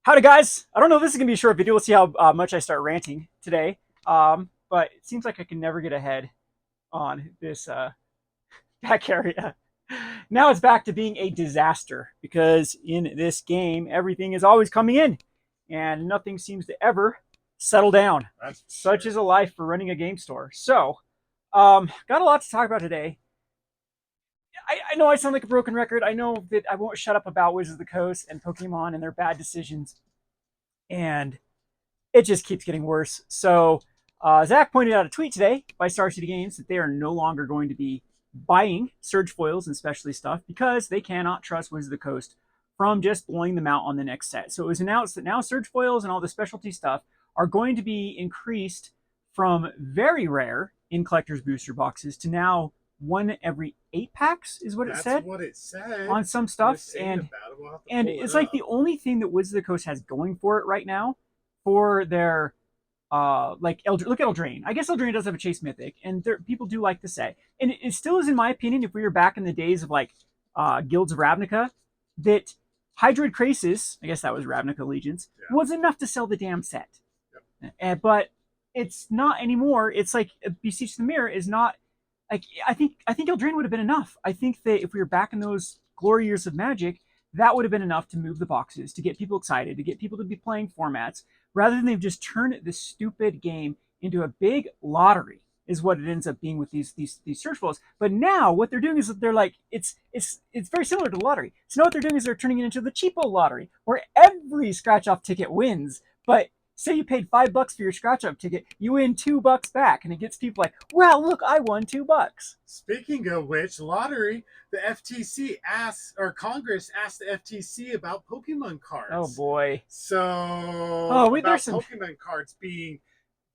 Howdy, guys. I don't know if this is going to be a short video. We'll see how much I start ranting today. But it seems like I can never get ahead on this back area. Now it's back to being a disaster because in this game, everything is always coming in and nothing seems to ever settle down. That's Such sure. is a life for running a game store. So, got a lot to talk about today. I know I sound like a broken record. I know that I won't shut up about Wizards of the Coast and Pokemon and their bad decisions. And it just keeps getting worse. So Zach pointed out a tweet today by Star City Games that they are no longer going to be buying surge foils and specialty stuff because they cannot trust Wizards of the Coast from just blowing them out on the next set. So it was announced that now surge foils and all the specialty stuff are going to be increased from very rare in collector's booster boxes to now one every 8 packs is what it That's said what it said. on some It was stuff. saying and about it. We'll have to and pull it it's like the up. only thing that Wizards of the Coast has going for it right now for their look at Eldraine. I guess Eldraine does have a chase mythic, and people do like to say, and it still is in my opinion, if we were back in the days of like Guilds of Ravnica, that Hydroid Krasis, I guess that was Ravnica Allegiance, Yeah. was enough to sell the damn set. Yep. But it's not anymore. It's like Beseech the Mirror is not like I think Eldraine would have been enough. I think that if we were back in those glory years of Magic, that would have been enough to move the boxes, to get people excited, to get people to be playing formats, rather than they've just turned this stupid game into a big lottery. Is what it ends up being with these search flows. But now what they're doing is that they're like it's very similar to the lottery. So now what they're doing is they're turning it into the cheapo lottery, where every scratch off ticket wins, but say you paid $5 for your scratch off ticket, you win $2 back, and it gets people like, well, look, I won $2. Speaking of which, lottery, the FTC asked, or Congress asked the FTC about Pokemon Oh cards. boy. So, Oh wait, there's about some. Pokemon cards being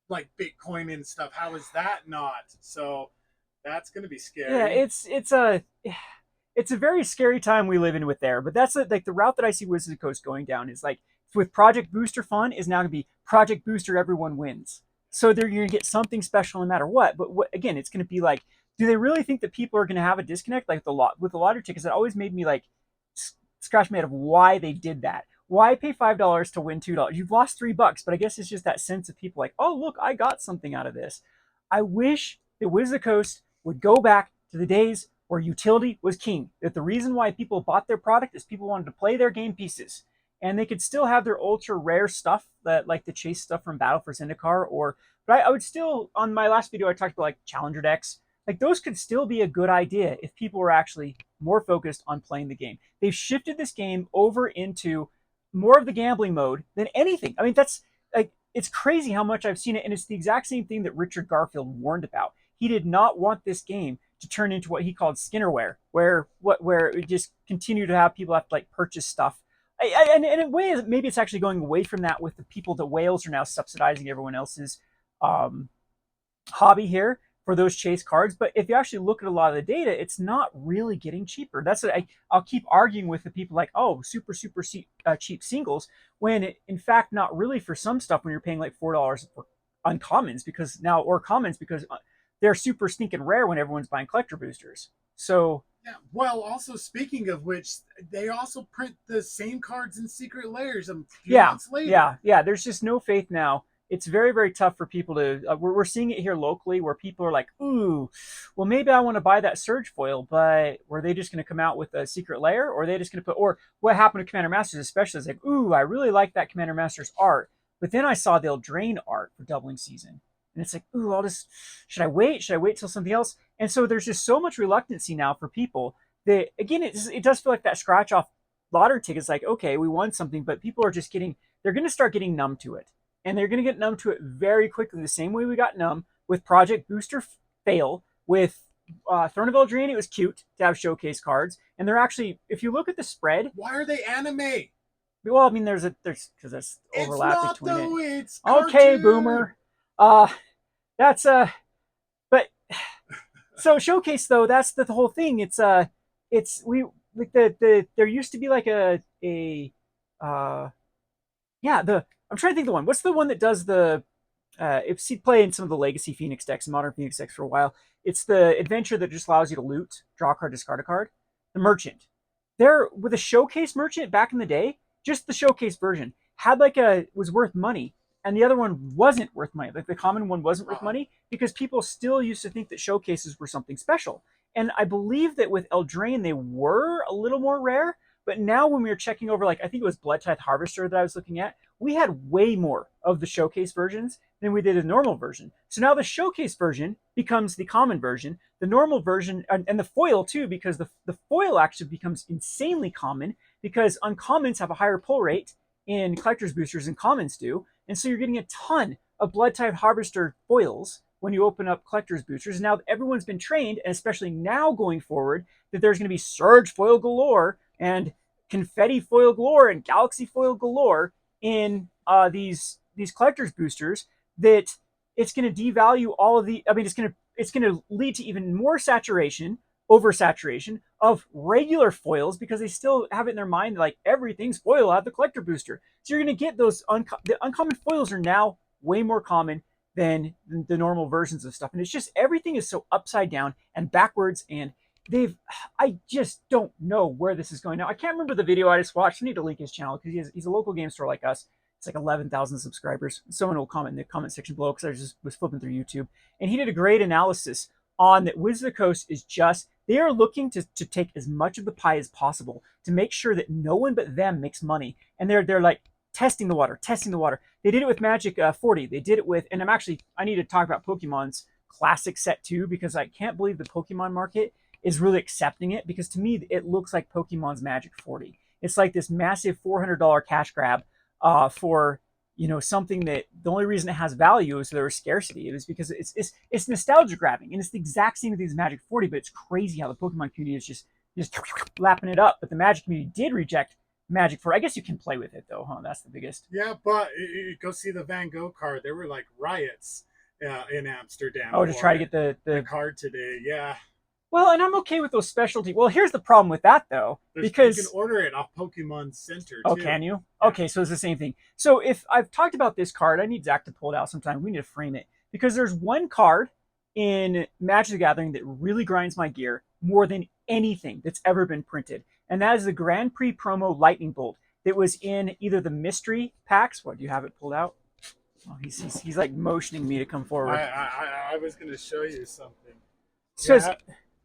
like Bitcoin and stuff. How is that not? So, that's going to be Yeah, scary. it's a very scary time we live in with there. But that's like the route that I see Wizards of the Coast going down is like with Project Booster Fun is now going to be Project Booster Everyone Wins. So they're going to get something special no matter what. But again, it's going to be like, do they really think that people are going to have a disconnect like the lot with the lottery tickets? It always made me like scratch my head of why they did that. Why pay $5 to win $2? You've lost $3, but I guess it's just that sense of people like, oh look, I got something out of this. I wish that Wizards of the Coast would go back to the days where utility was king. That the reason why people bought their product is people wanted to play their game pieces. And they could still have their ultra rare stuff that like the chase stuff from Battle for Zendikar or but I would still on my last video I talked about like challenger decks. Like those could still be a good idea if people were actually more focused on playing the game. They've shifted this game over into more of the gambling mode than anything. I mean, that's like it's crazy how much I've seen it, and it's the exact same thing that Richard Garfield warned about. He did not want this game to turn into what he called Skinnerware, where it just continue to have people have to like purchase stuff. And in a way, maybe it's actually going away from that with the people that whales are now subsidizing everyone else's um, hobby here for those chase cards. But if you actually look at a lot of the data, it's not really getting cheaper. That's what I'll keep arguing with the people like, oh, super cheap singles, when in fact not really for some stuff when you're paying like $4 for uncommons because now or commons because they're super stinking rare when everyone's buying collector boosters. So Yeah. Well, also speaking of which, they also print the same cards in secret layers a few yeah, months later. there's just no faith now. It's very tough for people to. We're seeing it here locally where people are like, "Ooh, well maybe I want to buy that surge foil," but were they just going to come out with a secret layer, or are they just going to put? Or what happened to Commander Masters, especially, is like, "Ooh, I really like that Commander Masters art," but then I saw they'll drain art for doubling season, and it's like, "Ooh, I'll just should I wait? Should I wait till something else?" And so there's just so much reluctancy now for people that again, it does feel like that scratch off lottery tickets. Like, okay, we won something, but people are just getting they're going to start getting numb to it, and they're going to get numb to it very quickly. The same way we got numb with Project Booster Fail with Throne of Eldraine. It was cute to have showcase cards, and they're actually, if you look at the spread, Why are they anime? well, I mean, there's because there's It's overlap not between it. though. It's Okay, cartoon. Boomer. That's but so showcase though, that's the whole thing. It's we like there used to be like a uh yeah the I'm trying to think of the one. What's the one that does the if you play in some of the legacy Phoenix decks and modern Phoenix decks for a while, it's the adventure that just allows you to loot, draw a card, discard a card. The merchant. There with a showcase merchant back in the day, just the showcase version. had was worth money, and the other one wasn't worth money. Like the common one wasn't worth money because people still used to think that showcases were something special. And I believe that with Eldraine they were a little more rare, but now when we were checking over, like I think it was Blood Tithe Harvester that I was looking at, we had way more of the showcase versions than we did a normal version. So now the showcase version becomes the common version, the normal version, and the foil too, because the foil actually becomes insanely common because uncommons have a higher pull rate in collector's boosters than commons do. And so you're getting a ton of Blood Tithe Harvester foils when you open up collector's boosters. Now everyone's been trained, and especially now going forward, that there's going to be Surge foil galore and Confetti foil galore and Galaxy foil galore in these collector's boosters, that it's going to devalue all of the. I mean, it's going to lead to even more saturation, oversaturation of regular foils because they still have it in their mind like everything's foil at the collector booster. So you're going to get those the uncommon foils are now way more common than the normal versions of stuff, and it's just everything is so upside down and backwards, and I just don't know where this is going now. I can't remember the video I just watched. I need to link his channel because he's a local game store like us. It's like 11,000 subscribers. Someone will comment in the comment section below because I just was flipping through YouTube, and he did a great analysis on that. Wizards of the Coast is just, they are looking to take as much of the pie as possible to make sure that no one but them makes money, and they're like testing the water. They did it with Magic 40. They did it with, and I need to talk about Pokemon's classic set too, because I can't believe the Pokemon market is really accepting it, because to me it looks like Pokemon's Magic 40. It's like this massive $400 cash grab for something that the only reason it has value is there was scarcity. It is because it's nostalgia grabbing, and it's the exact same with these Magic 40. But it's crazy how the Pokemon community is just lapping it up. But the Magic community did reject Magic 40. I guess you can play with it though, huh? That's the biggest. Yeah, but go see the Van Gogh card. There were like riots in Amsterdam. Oh, just try to get the card today. Yeah. Well, and I'm okay with those specialty. Well, here's the problem with that though, because you can order it off Pokemon Center. Oh, can you? Yeah. Okay, so it's the same thing. So if I've talked about this card, I need Zach to pull it out sometime. We need to frame it because there's one card in Magic the Gathering that really grinds my gear more than anything that's ever been printed, and that is the Grand Prix promo Lightning Bolt that was in either the mystery packs. What, do you have it pulled out? Oh, he's like motioning me to come forward. I was going to show you something. So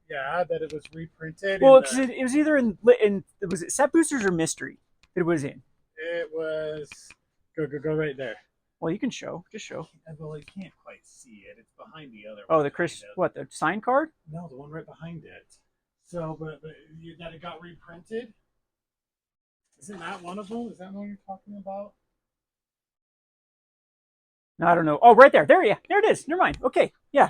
yeah, that it was reprinted. Well, because it was either in was it set boosters or mystery that it was in? It was go right there. Well, you can just show. Well, you can't quite see it. It's behind the other. Oh, the what, the sign card? No, the one right behind it. So, but that it got reprinted. Isn't that one of them? Is that what you're talking about? No, I don't know. Oh, right there. There it is. Never mind. Okay. Yeah.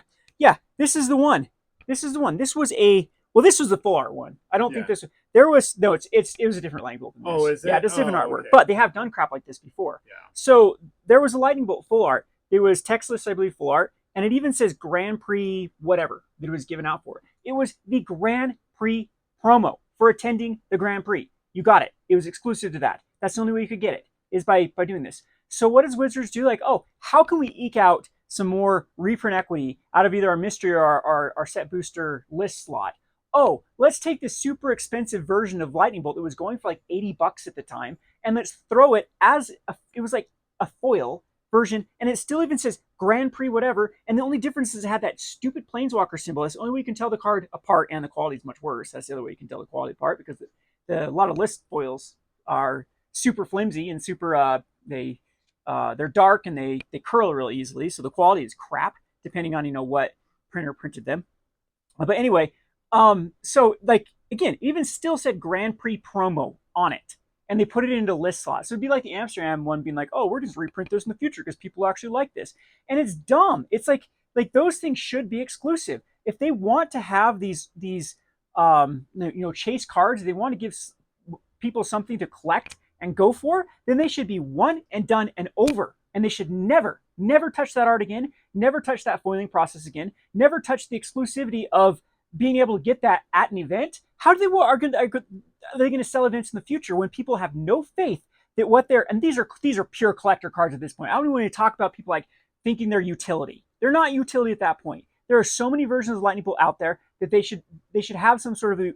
This is the one. This was the full art one. I don't think this. There was no. It was a different lightning bolt. Oh, is it? Yeah, it's different artwork, okay. But they have done crap like this before. Yeah. So there was a lightning bolt full art. There was textless, I believe, full art, and it even says Grand Prix whatever that it was given out for. It was the Grand Prix promo for attending the Grand Prix. You got it. It was exclusive to that. That's the only way you could get it, is by doing this. So what does Wizards do? Like, oh, how can we eke out some more reprint equity out of either our mystery or our set booster list slot? Oh, let's take this super expensive version of Lightning Bolt that was going for like $80 at the time, and let's throw it as it was like a foil version, and it still even says Grand Prix whatever, and the only difference is it had that stupid Planeswalker symbol. That's the only way you can tell the card apart, and the quality is much worse. That's the other way you can tell the quality apart, because a lot of list foils are super flimsy and super they're dark and they curl really easily, so the quality is crap depending on what printer printed them. But anyway, so like again, even still said Grand Prix promo on it, and they put it into list slots. So it'd be like the Amsterdam one being like, oh, we're just reprint this in the future because people actually like this, and it's dumb. It's like those things should be exclusive. If they want to have these chase cards, they want to give people something to collect and go for, then they should be one and done and over. And they should never touch that art again, never touch that foiling process again, never touch the exclusivity of being able to get that at an event. How do they are they going to sell events in the future when people have no faith that what they're, and these are pure collector cards at this point. I don't even want to talk about people like thinking they're utility. They're not utility at that point. There are so many versions of Lightning Bolt out there that they should have some sort of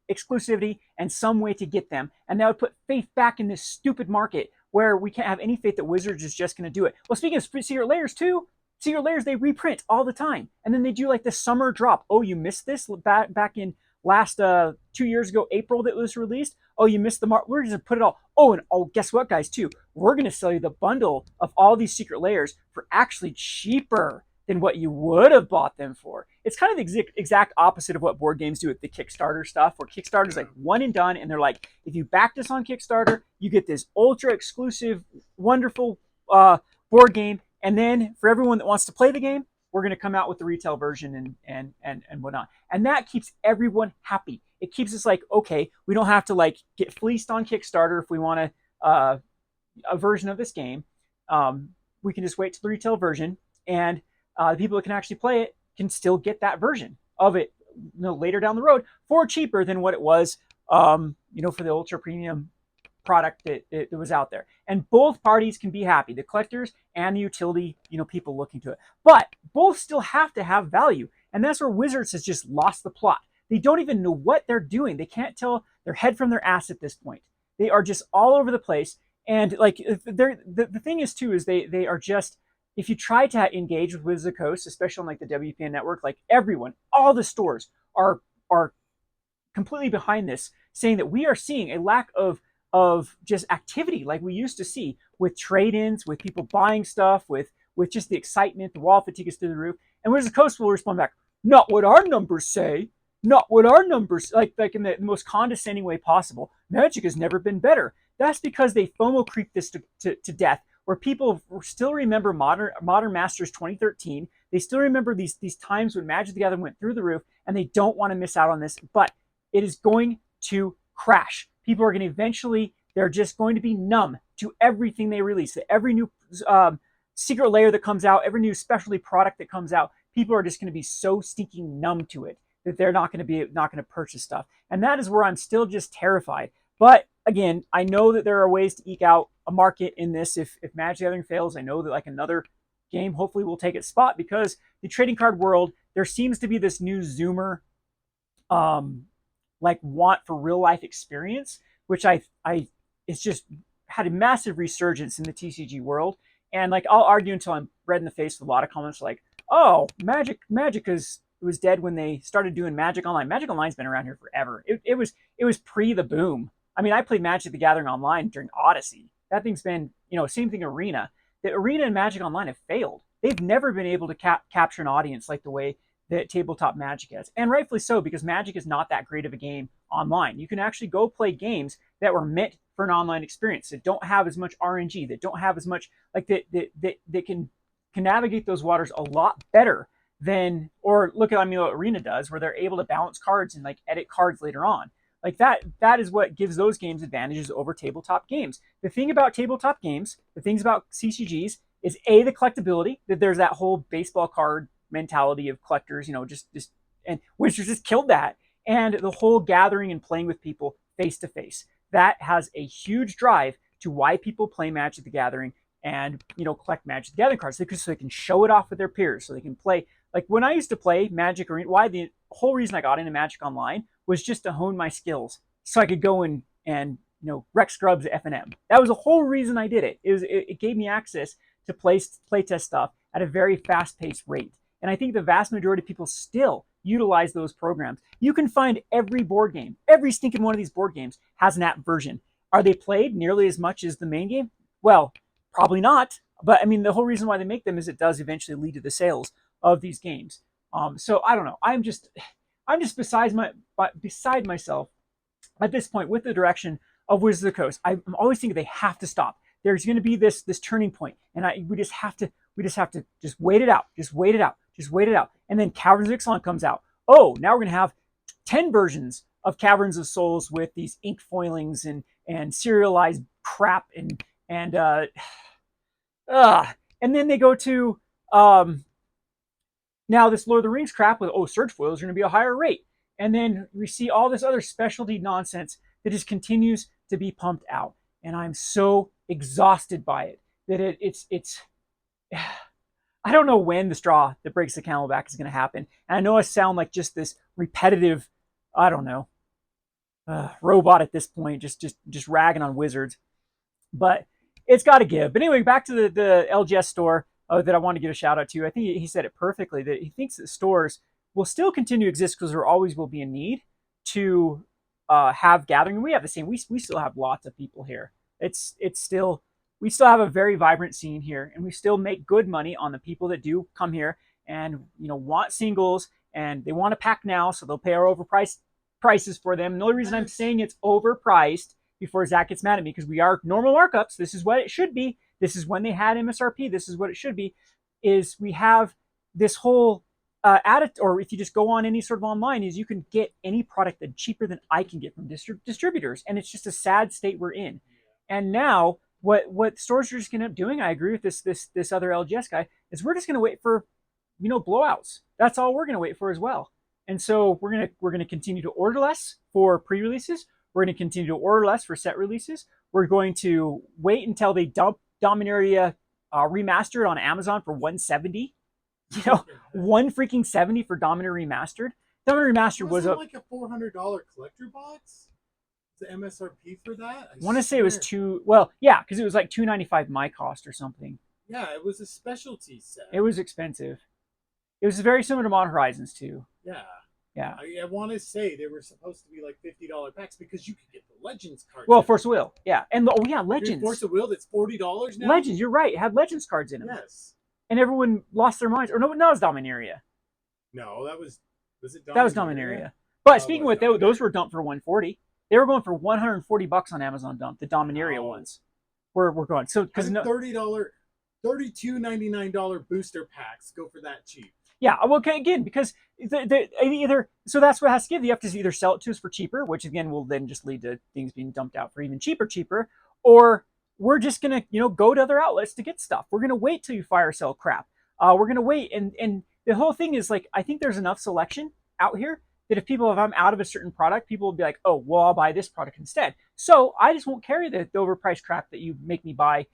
exclusivity and some way to get them, and that would put faith back in this stupid market where we can't have any faith that Wizards is just going to do it. Well, speaking of Secret Layers too, Secret Layers, they reprint all the time. And then they do like the summer drop. Oh, you missed this back in last 2 years ago, April, that was released. Oh, you missed the mark. We're just gonna put it all. Oh, and oh, guess what, guys, too? We're gonna sell you the bundle of all these Secret Layers for actually cheaper than what you would have bought them for. It's kind of the exact opposite of what board games do with the Kickstarter stuff, where Kickstarter's like one and done, and they're like, if you backed us on Kickstarter, you get this ultra exclusive, wonderful board game, and then for everyone that wants to play the game, we're going to come out with the retail version and whatnot. And that keeps everyone happy. It keeps us like, okay, we don't have to like get fleeced on Kickstarter if we want a version of this game. We can just wait till the retail version, and the people that can actually play it can still get that version of it, later down the road for cheaper than what it was, for the ultra premium product that was out there. And both parties can be happy, the collectors and the utility, people looking to it. But both still have to have value. And that's where Wizards has just lost the plot. They don't even know what they're doing. They can't tell their head from their ass at this point. They are just all over the place. And like the thing is too, is they are just, if you try to engage with Wizards of the Coast, especially on like the WPN network, like everyone, all the stores are completely behind this, saying that we are seeing a lack of just activity like we used to see with trade-ins, with people buying stuff, with just the excitement, the wall fatigue is through the roof. And Wizards of the Coast will respond back, not what our numbers say, not what our numbers, like in the most condescending way possible. Magic has never been better. That's because they FOMO creep this to death, where people still remember Modern Masters 2013. They still remember these times when Magic the Gathering went through the roof, and they don't want to miss out on this. But it is going to crash. People are going to eventually, they're just going to be numb to everything they release. Every new secret layer that comes out, every new specialty product that comes out, people are just going to be so stinking numb to it that they're not going to purchase stuff. And that is where I'm still just terrified. But again, I know that there are ways to eke out a market in this. If Magic the Gathering fails, I know that like another game hopefully will take its spot, because the trading card world, there seems to be this new Zoomer like want for real life experience, which it's just had a massive resurgence in the TCG world. And like, I'll argue until I'm red in the face with a lot of comments like, oh, Magic was dead when they started doing Magic Online. Magic Online's been around here forever. It was pre the boom. I mean, I played Magic the Gathering Online during Odyssey. That thing's been, same thing Arena. The Arena and Magic Online have failed. They've never been able to capture an audience like the way that tabletop Magic has. And rightfully so, because Magic is not that great of a game online. You can actually go play games that were meant for an online experience, that don't have as much RNG, that don't have as much, like that can navigate those waters a lot better than, or look at, what Arena does, where they're able to balance cards and like edit cards later on. Like that is what gives those games advantages over tabletop games. The thing about tabletop games, the things about CCGs, is the collectability, that there's that whole baseball card mentality of collectors, and Wizards just killed that. And the whole gathering and playing with people face to face, that has a huge drive to why people play Magic the Gathering and collect Magic the Gathering cards, so they can show it off with their peers, so they can play. Like when I used to play Magic Arena, why the whole reason I got into Magic Online was just to hone my skills, so I could go and wreck scrubs at FNM. That was the whole reason I did it. It gave me access to play test stuff at a very fast paced rate. And I think the vast majority of people still utilize those programs. You can find every board game, every stinking one of these board games has an app version. Are they played nearly as much as the main game? Well, probably not. But I mean, the whole reason why they make them is it does eventually lead to the sales of these games. So I don't know. I'm just beside myself at this point with the direction of Wizards of the Coast. I'm always thinking they have to stop. There's going to be this turning point, and we just have to just wait it out. Just wait it out. Just wait it out. And then Caverns of Ixalan comes out. Oh, now we're going to have 10 versions of Caverns of Souls with these ink foilings and serialized crap and then they go to now this Lord of the Rings crap with Surge foils are going to be a higher rate. And then we see all this other specialty nonsense that just continues to be pumped out. And I'm so exhausted by it that it's I don't know when the straw that breaks the camel back is going to happen. And I know I sound like just this repetitive, I don't know, robot at this point, just ragging on Wizards. But it's got to give. But anyway, back to the LGS store that I want to give a shout out to. I think he said it perfectly that he thinks that stores will still continue to exist because there always will be a need to have gathering. We have the same. We still have lots of people here. It's still we still have a very vibrant scene here, and we still make good money on the people that do come here and want singles and they want to pack now, so they'll pay our overpriced prices for them. And the only reason I'm saying it's overpriced before Zach gets mad at me because we are normal markups. This is what it should be. This is when they had MSRP. This is what it should be. Is we have this whole or if you just go on any sort of online, is you can get any product that cheaper than I can get from distributors, and it's just a sad state we're in. And now, what stores are just going to end up doing, I agree with this other LGS guy, is we're just going to wait for blowouts. That's all we're going to wait for as well. And so we're gonna continue to order less for pre-releases. We're going to continue to order less for set releases. We're going to wait until they dump Dominaria remastered on Amazon for $170. One freaking 70 for Dominaria remastered. Dominaria remastered was like a $400 collector box. The MSRP for that? I want to say it was because it was like $295 my cost or something. Yeah, it was a specialty set. It was expensive. It was very similar to Modern Horizons too. Yeah. Yeah. I want to say they were supposed to be like $50 packs because you could get the Legends cards. Well, Force of Will. Yeah. And Legends. Force of Will, that's $40 now? Legends, you're right. It had Legends cards in them. Yes. And everyone lost their minds. Or no, that was Dominaria. No, was it Dominaria? That was Dominaria. But speaking of those were dumped for $140. They were going for $140 on Amazon Dump. The Dominaria ones were going. So because $32.99 booster packs go for that cheap. Yeah, well, okay, again, because either so that's what has to give. You have to either sell it to us for cheaper, which again will then just lead to things being dumped out for even cheaper, or we're just gonna go to other outlets to get stuff. We're gonna wait till you fire sell crap. We're gonna wait, and the whole thing is like I think there's enough selection out here that if I'm out of a certain product, people will be like, oh, well, I'll buy this product instead. So I just won't carry the overpriced crap that you make me buy,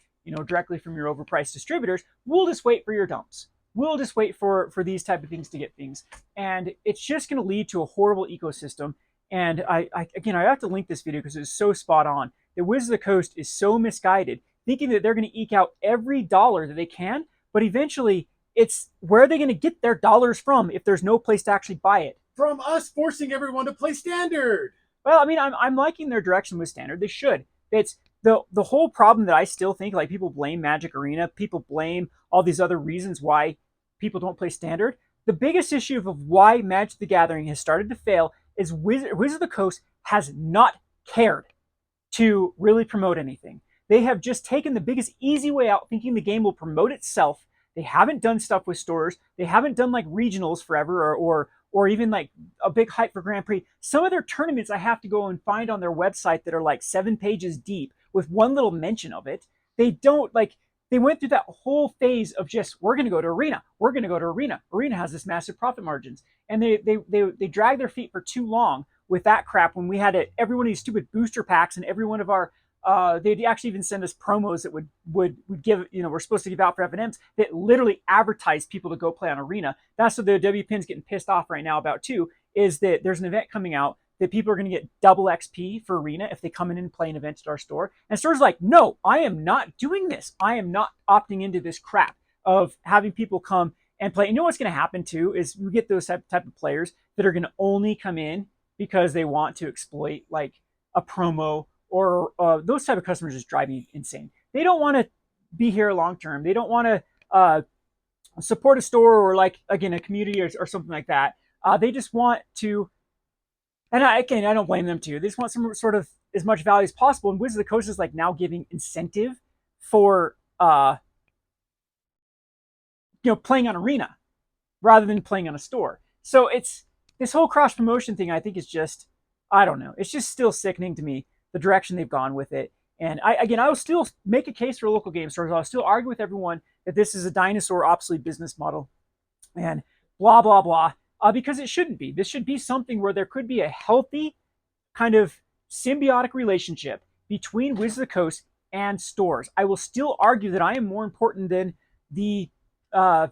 directly from your overpriced distributors. We'll just wait for your dumps. We'll just wait for these type of things to get things. And it's just going to lead to a horrible ecosystem. And I have to link this video because it's so spot on. The Wizards of the Coast is so misguided, thinking that they're going to eke out every dollar that they can, but eventually it's where are they going to get their dollars from if there's no place to actually buy it? From us forcing everyone to play Standard. Well, I mean, I'm liking their direction with Standard. They should. It's the whole problem that I still think, like, people blame Magic Arena, people blame all these other reasons why people don't play Standard. The biggest issue of why Magic the Gathering has started to fail is Wizards of the Coast has not cared to really promote anything. They have just taken the biggest easy way out, thinking the game will promote itself. They haven't done stuff with stores. They haven't done like regionals forever or even like a big hype for Grand Prix. Some of their tournaments I have to go and find on their website that are like 7 pages deep with one little mention of it. They don't they went through that whole phase of just, we're going to go to Arena. We're going to go to Arena. Arena has this massive profit margins. And they dragged their feet for too long with that crap when we had every one of these stupid booster packs and every one of our, they'd actually even send us promos that would give, we're supposed to give out for FNMs that literally advertise people to go play on Arena. That's what the WPN's getting pissed off right now about too, is that there's an event coming out that people are going to get double XP for Arena if they come in and play an event at our store. And stores like, no, I am not doing this. I am not opting into this crap of having people come and play. You know what's going to happen too is we get those type of players that are going to only come in because they want to exploit like a promo or those type of customers just drive me insane. They don't want to be here long term. They don't want to support a store or like, again, a community or something like that. They just want to, and I don't blame them too. They just want some sort of as much value as possible. And Wizards of the Coast is like now giving incentive for playing on Arena rather than playing on a store. So it's this whole cross promotion thing. I think is just, I don't know. It's just still sickening to me the direction they've gone with it. And I will still make a case for local game stores. I'll still argue with everyone that this is a dinosaur obsolete business model and blah blah blah. Because it shouldn't be. This should be something where there could be a healthy kind of symbiotic relationship between Wizards of the Coast and stores. I will still argue that I am more important than the, I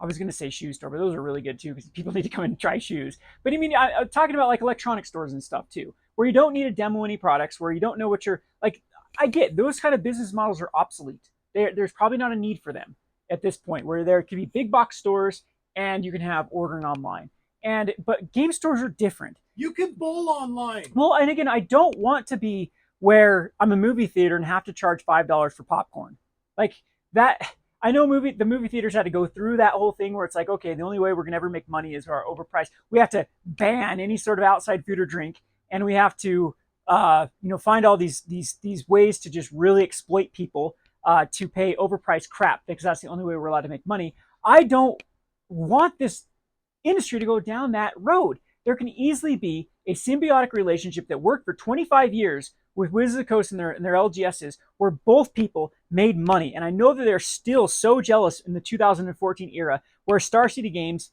was going to say shoe store, but those are really good too because people need to come in and try shoes. But I mean, I'm talking about like electronic stores and stuff too, where you don't need to demo any products, where you don't know what you're like. I get those kind of business models are obsolete. There's probably not a need for them at this point, where there could be big box stores and you can have ordering online. And but game stores are different. You can bowl online. Well, and again, I don't want to be where I'm a movie theater and have to charge $5 for popcorn. Like that, I know the movie theaters had to go through that whole thing where it's like, okay, the only way we're gonna ever make money is our overpriced. We have to ban any sort of outside food or drink, and we have to, find all these ways to just really exploit people to pay overpriced crap because that's the only way we're allowed to make money. I don't want this industry to go down that road. There can easily be a symbiotic relationship that worked for 25 years with Wizards of the Coast and their LGSs, where both people made money. And I know that they're still so jealous in the 2014 era, where Star City Games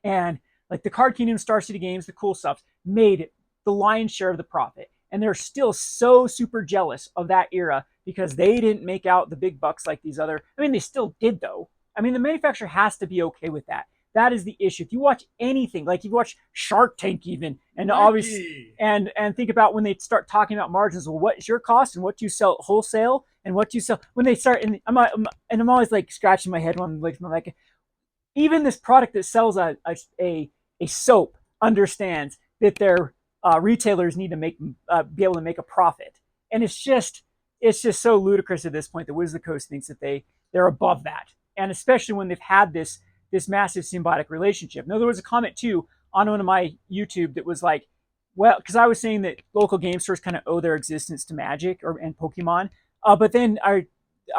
and like the Card Kingdom, Star City Games, the cool stuff, made the lion's share of the profit. And they're still so super jealous of that era because they didn't make out the big bucks like these other. I mean, they still did though. I mean, the manufacturer has to be okay with that. That is the issue. If you watch anything, like you watch Shark Tank even, and obviously, and think about when they start talking about margins, well, what's your cost and what you sell wholesale and what you sell when they start, and I'm always like scratching my head when I'm like, even this product that sells a soap understands that their retailers need to be able to make a profit, and it's just so ludicrous at this point that Wizards of the Coast thinks that they're above that, and especially when they've had this massive symbiotic relationship. Now, there was a comment too on one of my YouTube that was like, well, because I was saying that local game stores kind of owe their existence to Magic and Pokemon, but then I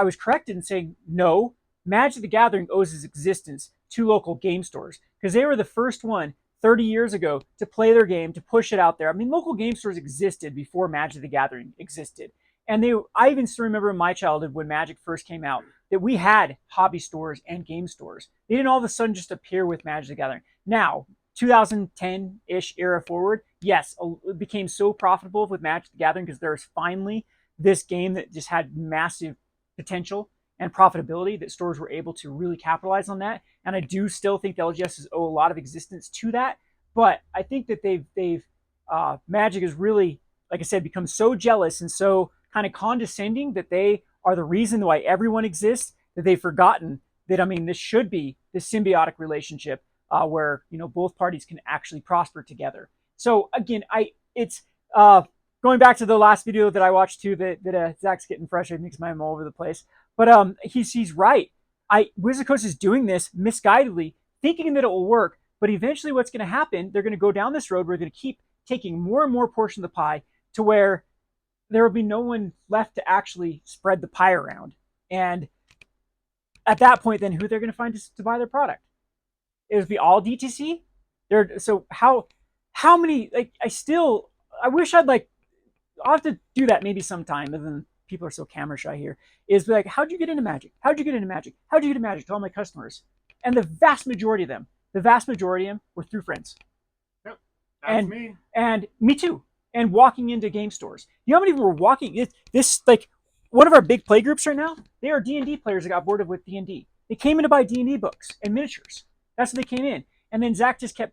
was corrected in saying no, Magic the Gathering owes its existence to local game stores because they were the first one 30 years ago to play their game, to push it out there. I mean, local game stores existed before Magic the Gathering existed. And I even still remember in my childhood when Magic first came out that we had hobby stores and game stores. They didn't all of a sudden just appear with Magic the Gathering. Now, 2010-ish era forward, yes, it became so profitable with Magic the Gathering because there's finally this game that just had massive potential and profitability that stores were able to really capitalize on that. And I do still think the LGSs owe a lot of existence to that. But I think that Magic has really, like I said, become so jealous and so kind of condescending that they are the reason why everyone exists, that they've forgotten that, I mean, this should be this symbiotic relationship where, both parties can actually prosper together. So again, it's going back to the last video that I watched too, that Zach's getting frustrated because I'm all over the place. But he's right. Wizards of the Coast is doing this misguidedly, thinking that it will work. But eventually what's going to happen, they're going to go down this road where they're going to keep taking more and more portion of the pie to where there will be no one left to actually spread the pie around. And at that point, then who they're going to find to buy their product? It would be all DTC. So how many, like, I wish I'll have to do that maybe sometime, but then people are so camera shy here, is like, how'd you get into Magic? How'd you get into Magic? How'd you get into Magic? To all my customers. And the vast majority of them were through friends. Yep, that's me. And me too. And walking into game stores. You know how many people were walking? This like one of our big play groups right now, they are D&D players that got bored with D&D. They came in to buy D&D books and miniatures. That's what they came in. And then Zach just kept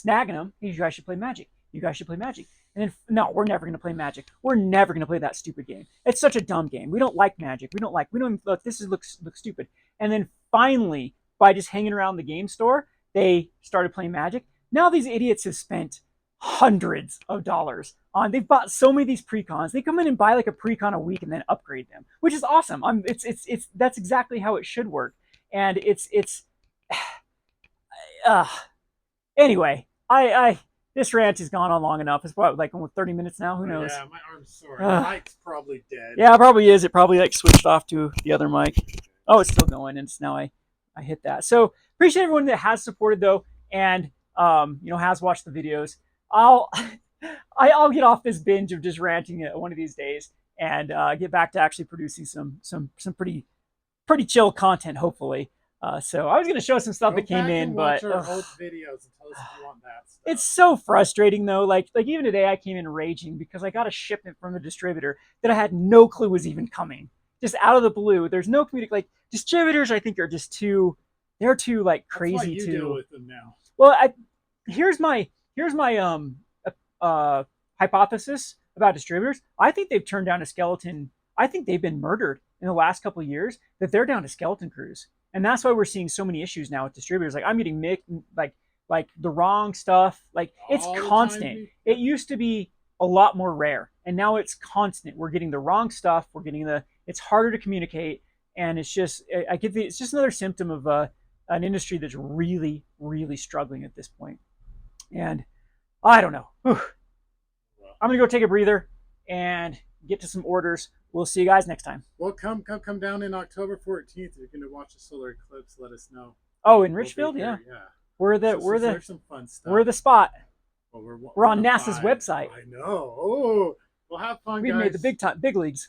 nagging them. You guys should play Magic. You guys should play Magic. And then, no, we're never going to play Magic. We're never going to play that stupid game. It's such a dumb game. We don't like Magic. We don't even look. Looks stupid. And then finally, by just hanging around the game store, they started playing Magic. Now these idiots have spent hundreds of dollars on. They've bought so many of these precons. They come in and buy like a precon a week and then upgrade them, which is awesome. It's that's exactly how it should work. And anyway, this rant has gone on long enough. It's what, like almost 30 minutes now. Who knows? Yeah, my arm's sore. The mic's probably dead. Yeah, it probably is. It probably like switched off to the other mic. Oh, it's still going, and now I hit that. So appreciate everyone that has supported though, and has watched the videos. I'll get off this binge of just ranting one of these days and get back to actually producing some pretty chill content, hopefully. So I was going to show some stuff that came in, but watch our old videos and tell us if you want that stuff. It's so frustrating though. Like even today, I came in raging because I got a shipment from a distributor that I had no clue was even coming, just out of the blue. There's no communication. Like distributors, I think are just too. They're too like crazy. That's why you deal with them now. Well, here's my hypothesis about distributors. I think they've turned down a skeleton. I think they've been murdered in the last couple of years. That they're down to skeleton crews, and that's why we're seeing so many issues now with distributors. Like I'm getting like the wrong stuff. Like it's All the constant. time. It used to be a lot more rare, and now it's constant. We're getting the wrong stuff. We're getting the. It's harder to communicate, and it's just I get the. It's just another symptom of an industry that's really really struggling at this point. And I don't know. Whew. I'm gonna go take a breather and get to some orders. We'll see you guys next time. Well, come down in October 14th. If you're going to watch the solar eclipse, let us know. Oh, in We'll Richfield, yeah. yeah. We're some fun stuff. we're the spot. Well, We're on NASA's website. I know. Oh, we'll have fun, We've guys. made the big leagues.